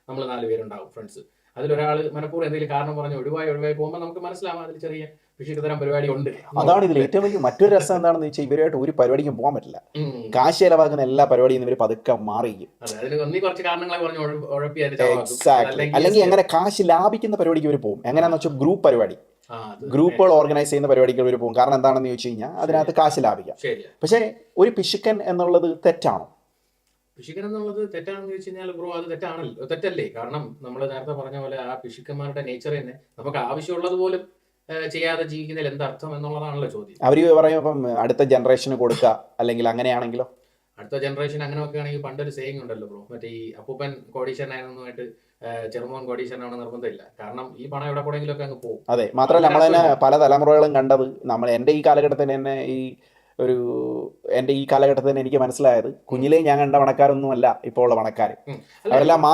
നമ്മൾ 4 പേരുണ്ടാവും ഫ്രണ്ട്സ്. അതിലൊരാൾ മനഃപൂർവ്വം എന്തെങ്കിലും കാരണം പറഞ്ഞ് ഒഴിവായി പോകുമ്പോൾ നമുക്ക് മനസ്സിലാവും അതിൽ ചെറിയ പിശുക്ക് പരിപാടി ഉണ്ട്. അതാണ് ഇതിൽ ഏറ്റവും വലിയ മറ്റൊരു രസം എന്താണെന്ന് വെച്ചാൽ ഇവരുമായിട്ട് ഒരു പരിപാടിക്കും പോകാൻ പറ്റില്ല. കാശ് ചെലവാക്കുന്ന എല്ലാ പരിപാടിയും ഇവർ പതുക്കെ മാറിയിരിക്കും. കുറച്ച് കാരണങ്ങളെ പറഞ്ഞ് എക്സാക്ട്ലി. അല്ലെങ്കിൽ അങ്ങനെ കാശ് ലാഭിക്കുന്ന പരിപാടിക്ക് ഇവർ പോകും. എങ്ങനെയാണെന്ന് വെച്ചാൽ ഗ്രൂപ്പ് പരിപാടി, ഗ്രൂപ്പുകൾ ഓർഗനൈസ് ചെയ്യുന്ന പരിപാടിക്ക് ഇവർ പോകും. കാരണം എന്താണെന്ന് ചോദിച്ചു കഴിഞ്ഞാൽ അതിനകത്ത് കാശ് ലാഭിക്കാം. പക്ഷേ ഒരു പിശുക്കൻ എന്നുള്ളത് തെറ്റാണോ? പിശുക്കൻ എന്നുള്ളത് തെറ്റാണെന്ന് ചോദിച്ചു കഴിഞ്ഞാൽ ബ്രോ അത് തെറ്റല്ലേ? കാരണം നമ്മൾ നേരത്തെ പറഞ്ഞ പോലെ ആ പിശുക്കന്മാരുടെ നേച്ചർ തന്നെ നമുക്ക് ആവശ്യമുള്ളത് പോലും ചെയ്യാതെ ജീവിക്കുന്നതിൽ എന്തർത്ഥം എന്നുള്ളതാണല്ലോ ചോദ്യം. അവർ പറയും അപ്പം അടുത്ത ജനറേഷന് കൊടുക്കുക, അല്ലെങ്കിൽ അങ്ങനെയാണെങ്കിലോ? അടുത്ത ജനറേഷൻ അങ്ങനെ ഒക്കെ ആണെങ്കിൽ പണ്ടൊരു സേയിങ് ഉണ്ടല്ലോ ബ്രോ, മറ്റേ ഈ അപ്പൂപ്പൻ കോടീശ്വരനായിരുന്നതുമായിട്ട് ചെറുമോൻ കോടീശ്വരനാണ് നിർബന്ധമില്ല. കാരണം ഈ പണം എവിടെ കൂടെങ്കിലും ഒക്കെ അങ്ങ് പോകും. അതെ, മാത്രമല്ല നമ്മൾ തന്നെ പല തലമുറകളും കണ്ടത്. എൻ്റെ ഈ കാലഘട്ടത്തിൽ തന്നെ എൻ്റെ ഈ കാലഘട്ടത്തിൽ തന്നെ എനിക്ക് മനസ്സിലായത് കുഞ്ഞിലേ ഞാൻ കണ്ട പണക്കാരൊന്നുമല്ല ഇപ്പോൾ ഉള്ള പണക്കാർ. അവരെല്ലാം മാറി.